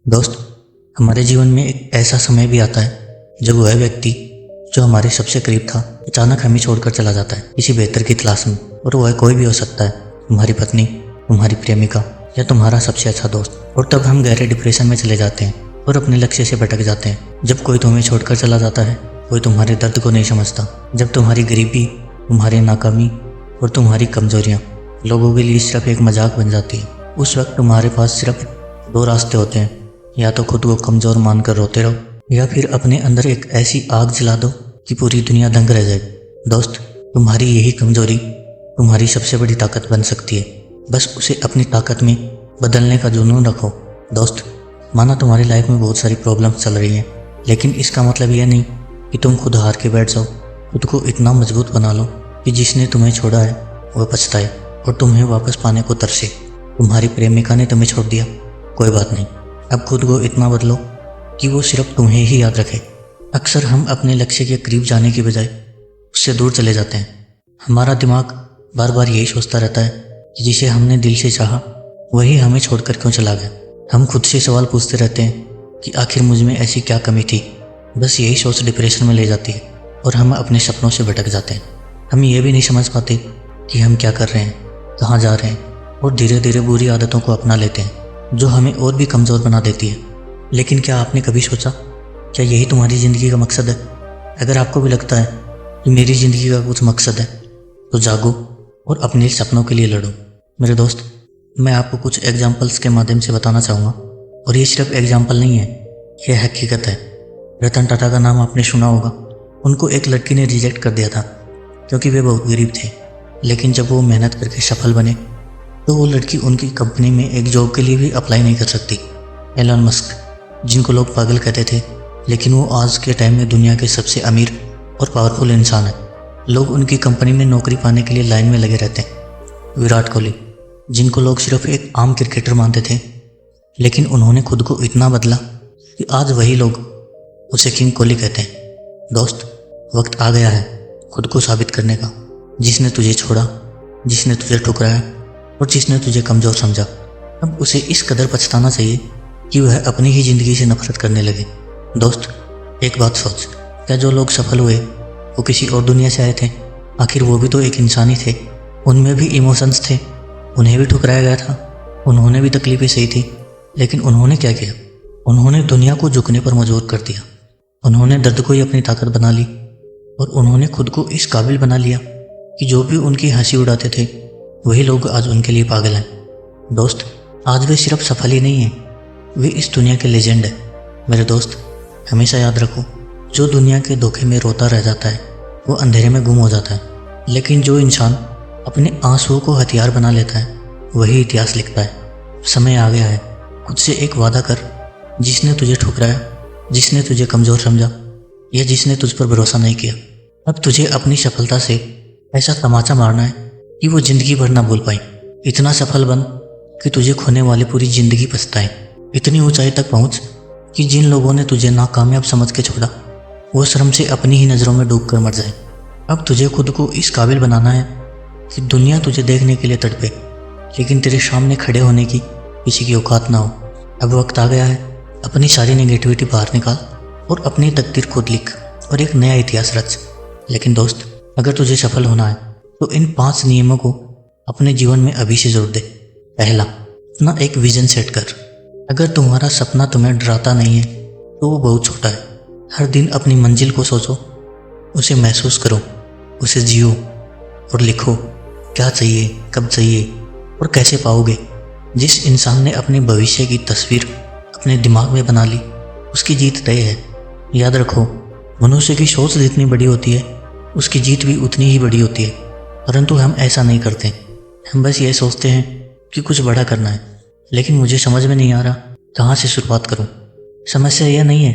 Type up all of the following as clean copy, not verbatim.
दोस्त, हमारे जीवन में एक ऐसा समय भी आता है जब वह व्यक्ति जो हमारे सबसे करीब था अचानक हमें छोड़कर चला जाता है किसी बेहतर की तलाश में। और वह कोई भी हो सकता है, तुम्हारी पत्नी, तुम्हारी प्रेमिका या तुम्हारा सबसे अच्छा दोस्त। और तब हम गहरे डिप्रेशन में चले जाते हैं और अपने लक्ष्य से भटक जाते हैं। जब कोई तुम्हें छोड़कर चला जाता है, कोई तुम्हारे दर्द को नहीं समझता। जब तुम्हारी गरीबी, तुम्हारी नाकामी और तुम्हारी कमजोरियाँ लोगों के लिए सिर्फ एक मजाक बन जाती है, उस वक्त तुम्हारे पास सिर्फ दो रास्ते होते हैं। या तो खुद को कमज़ोर मानकर रोते रहो, या फिर अपने अंदर एक ऐसी आग जला दो कि पूरी दुनिया दंग रह जाए। दोस्त, तुम्हारी यही कमज़ोरी तुम्हारी सबसे बड़ी ताकत बन सकती है। बस उसे अपनी ताकत में बदलने का जुनून रखो। दोस्त, माना तुम्हारी लाइफ में बहुत सारी प्रॉब्लम्स चल रही हैं, लेकिन इसका मतलब यह नहीं कि तुम खुद हार के बैठ जाओ। खुद को इतना मजबूत बना लो कि जिसने तुम्हें छोड़ा है वह पछताए और तुम्हें वापस पाने को तरसे। तुम्हारी प्रेमिका ने तुम्हें छोड़ दिया, कोई बात नहीं। अब खुद को इतना बदलो कि वो सिर्फ तुम्हें ही याद रखे। अक्सर हम अपने लक्ष्य के करीब जाने की बजाय उससे दूर चले जाते हैं। हमारा दिमाग बार बार यही सोचता रहता है कि जिसे हमने दिल से चाहा वही हमें छोड़कर क्यों चला गया। हम खुद से सवाल पूछते रहते हैं कि आखिर मुझ में ऐसी क्या कमी थी। बस यही सोच डिप्रेशन में ले जाती है और हम अपने सपनों से भटक जाते हैं। हम ये भी नहीं समझ पाते कि हम क्या कर रहे हैं, कहाँ जा रहे हैं, और धीरे धीरे बुरी आदतों को अपना लेते हैं जो हमें और भी कमज़ोर बना देती है। लेकिन क्या आपने कभी सोचा, क्या यही तुम्हारी ज़िंदगी का मकसद है? अगर आपको भी लगता है कि मेरी ज़िंदगी का कुछ मकसद है, तो जागो और अपने सपनों के लिए लड़ो। मेरे दोस्त, मैं आपको कुछ एग्जाम्पल्स के माध्यम से बताना चाहूँगा, और ये सिर्फ एग्जाम्पल नहीं है, यह हकीकत है। रतन टाटा का नाम आपने सुना होगा। उनको एक लड़की ने रिजेक्ट कर दिया था क्योंकि वे बहुत गरीब थे। लेकिन जब वो मेहनत करके सफल बने तो वो लड़की उनकी कंपनी में एक जॉब के लिए भी अप्लाई नहीं कर सकती। एलन मस्क, जिनको लोग पागल कहते थे, लेकिन वो आज के टाइम में दुनिया के सबसे अमीर और पावरफुल इंसान है। लोग उनकी कंपनी में नौकरी पाने के लिए लाइन में लगे रहते हैं। विराट कोहली, जिनको लोग सिर्फ एक आम क्रिकेटर मानते थे, लेकिन उन्होंने खुद को इतना बदला कि आज वही लोग उसे किंग कोहली कहते हैं। दोस्त, वक्त आ गया है खुद को साबित करने का। जिसने तुझे छोड़ा, जिसने तुझे ठुकराया और जिसने तुझे कमज़ोर समझा, अब उसे इस कदर पछताना चाहिए कि वह अपनी ही ज़िंदगी से नफरत करने लगे। दोस्त, एक बात सोच, क्या जो लोग सफल हुए वो किसी और दुनिया से आए थे? आखिर वो भी तो एक इंसान ही थे। उनमें भी इमोशंस थे, उन्हें भी ठुकराया गया था, उन्होंने भी तकलीफें सही थी। लेकिन उन्होंने क्या किया? उन्होंने दुनिया को झुकने पर मजबूर कर दिया। उन्होंने दर्द को ही अपनी ताकत बना ली और उन्होंने खुद को इस काबिल बना लिया कि जो भी उनकी हंसी उड़ाते थे वही लोग आज उनके लिए पागल हैं। दोस्त, आज वे सिर्फ सफल ही नहीं हैं, वे इस दुनिया के लेजेंड हैं। मेरे दोस्त, हमेशा याद रखो, जो दुनिया के धोखे में रोता रह जाता है वो अंधेरे में गुम हो जाता है। लेकिन जो इंसान अपने आंसुओं को हथियार बना लेता है वही इतिहास लिखता है। समय आ गया है, खुद से एक वादा कर। जिसने तुझे ठुकराया, जिसने तुझे कमज़ोर समझा या जिसने तुझ पर भरोसा नहीं किया, अब तुझे अपनी सफलता से ऐसा तमाचा मारना है कि वो ज़िंदगी भर ना भूल पाए। इतना सफल बन कि तुझे खोने वाली पूरी ज़िंदगी पछताए। इतनी ऊंचाई तक पहुंच कि जिन लोगों ने तुझे नाकामयाब समझ के छोड़ा वो शर्म से अपनी ही नज़रों में डूब कर मर जाए। अब तुझे खुद को इस काबिल बनाना है कि दुनिया तुझे देखने के लिए तड़पे, लेकिन तेरे सामने खड़े होने की किसी की औकात ना हो। अब वक्त आ गया है, अपनी सारी नेगेटिविटी बाहर निकाल और अपनी तकदीर खुद लिख और एक नया इतिहास रच। लेकिन दोस्त, अगर तुझे सफल होना है तो इन 5 नियमों को अपने जीवन में अभी से जोड़ दे। पहला, अपना एक विजन सेट कर। अगर तुम्हारा सपना तुम्हें डराता नहीं है तो वो बहुत छोटा है। हर दिन अपनी मंजिल को सोचो, उसे महसूस करो, उसे जियो और लिखो क्या चाहिए, कब चाहिए और कैसे पाओगे। जिस इंसान ने अपने भविष्य की तस्वीर अपने दिमाग में बना ली उसकी जीत तय है। याद रखो, मनुष्य की सोच जितनी बड़ी होती है उसकी जीत भी उतनी ही बड़ी होती है, परंतु हम ऐसा नहीं करते। हम बस ये सोचते हैं कि कुछ बड़ा करना है, लेकिन मुझे समझ में नहीं आ रहा कहाँ से शुरुआत करूँ। समस्या यह नहीं है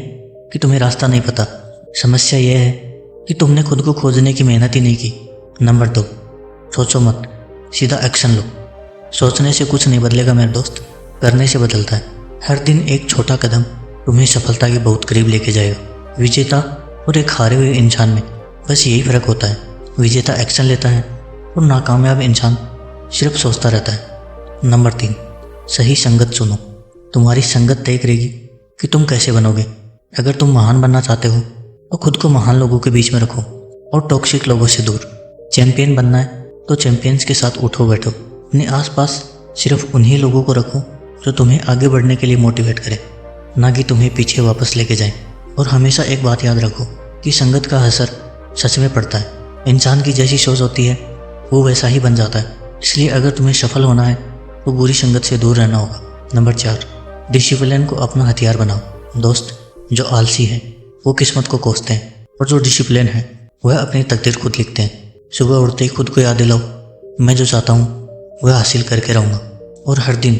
कि तुम्हें रास्ता नहीं पता, समस्या यह है कि तुमने खुद को खोजने की मेहनत ही नहीं की। नंबर 2, सोचो मत, सीधा एक्शन लो। सोचने से कुछ नहीं बदलेगा मेरे दोस्त, करने से बदलता है। हर दिन एक छोटा कदम तुम्हें सफलता के बहुत करीब लेके जाएगा। विजेता और एक हारे हुए इंसान में बस यही फ़र्क होता है, विजेता एक्शन लेता है और नाकामयाब इंसान सिर्फ सोचता रहता है। नंबर 3, सही संगत चुनो। तुम्हारी संगत तय करेगी कि तुम कैसे बनोगे। अगर तुम महान बनना चाहते हो तो खुद को महान लोगों के बीच में रखो और टॉक्सिक लोगों से दूर। चैंपियन बनना है तो चैंपियंस के साथ उठो बैठो। अपने आसपास सिर्फ उन्हीं लोगों को रखो जो तुम्हें आगे बढ़ने के लिए मोटिवेट करें, ना कि तुम्हें पीछे वापस लेके जाएं। और हमेशा एक बात याद रखो कि संगत का असर सच में पड़ता है। इंसान की जैसी सोच होती है वो वैसा ही बन जाता है। इसलिए अगर तुम्हें सफल होना है तो बुरी संगत से दूर रहना होगा। नंबर 4, डिसिप्लिन को अपना हथियार बनाओ। दोस्त, जो आलसी है वो किस्मत को कोसते हैं और जो डिसिप्लिन है वह अपनी तकदीर खुद लिखते हैं। सुबह उठते ही खुद को याद दिलाओ, मैं जो चाहता हूँ वह हासिल करके रहूँगा और हर दिन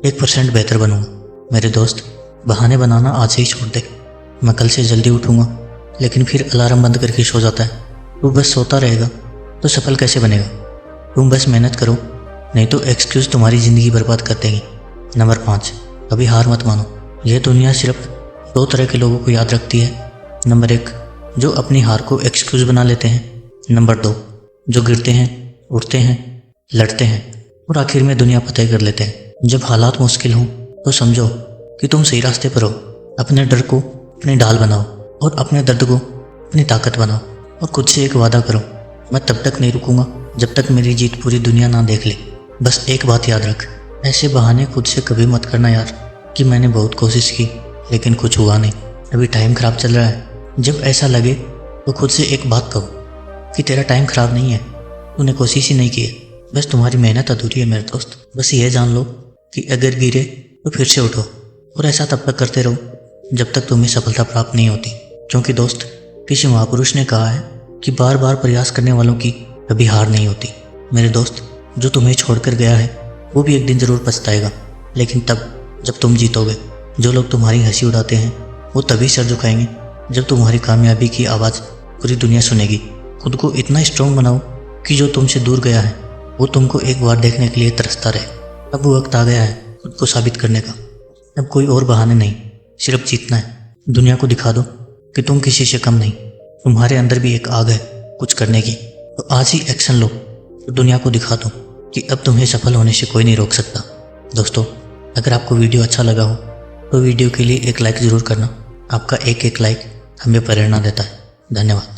1% बेहतर बनूँगा। मेरे दोस्त, बहाने बनाना आज से ही छोड़ दे। मैं कल से जल्दी उठूँगा, लेकिन फिर अलार्म बंद करके सो जाता है। तू बस सोता रहेगा तो सफल कैसे बनेगा। तुम बस मेहनत करो, नहीं तो एक्सक्यूज़ तुम्हारी ज़िंदगी बर्बाद कर देंगी। नंबर 5, कभी हार मत मानो। यह दुनिया सिर्फ 2 तरह के लोगों को याद रखती है। नंबर 1, जो अपनी हार को एक्सक्यूज़ बना लेते हैं। नंबर 2, जो गिरते हैं, उठते हैं, लड़ते हैं और आखिर में दुनिया फतेह कर लेते हैं। जब हालात मुश्किल हों तो समझो कि तुम सही रास्ते पर हो। अपने डर को अपनी ढाल बनाओ और अपने दर्द को अपनी ताकत बनाओ और खुद से एक वादा करो, मैं तब तक नहीं रुकूंगा जब तक मेरी जीत पूरी दुनिया ना देख ले। बस एक बात याद रख, ऐसे बहाने खुद से कभी मत करना यार कि मैंने बहुत कोशिश की लेकिन कुछ हुआ नहीं, अभी टाइम ख़राब चल रहा है। जब ऐसा लगे तो खुद से एक बात कहो कि तेरा टाइम ख़राब नहीं है, तूने कोशिश ही नहीं की है, बस तुम्हारी मेहनत अधूरी है मेरे दोस्त। बस ये जान लो कि अगर गिरे तो फिर से उठो और ऐसा तब तक करते रहो जब तक तुम्हें सफलता प्राप्त नहीं होती। क्योंकि दोस्त, किसी महापुरुष ने कहा है कि बार बार प्रयास करने वालों की कभी हार नहीं होती। मेरे दोस्त, जो तुम्हें छोड़कर गया है वो भी एक दिन ज़रूर पछताएगा, लेकिन तब जब तुम जीतोगे। जो लोग तुम्हारी हंसी उड़ाते हैं वो तभी सर झुकाएंगे जब तुम्हारी कामयाबी की आवाज़ पूरी दुनिया सुनेगी। खुद को इतना स्ट्रॉन्ग बनाओ कि जो तुमसे दूर गया है वो तुमको एक बार देखने के लिए तरसता रहे। अब वो वक्त आ गया है खुद को साबित करने का। अब कोई और बहाने नहीं, सिर्फ जीतना है। दुनिया को दिखा दो कि तुम किसी से कम नहीं, तुम्हारे अंदर भी एक आग है कुछ करने की। तो आज ही एक्शन लो तो दुनिया को दिखा दो कि अब तुम्हें सफल होने से कोई नहीं रोक सकता। दोस्तों, अगर आपको वीडियो अच्छा लगा हो तो वीडियो के लिए एक लाइक ज़रूर करना। आपका एक लाइक हमें प्रेरणा देता है। धन्यवाद।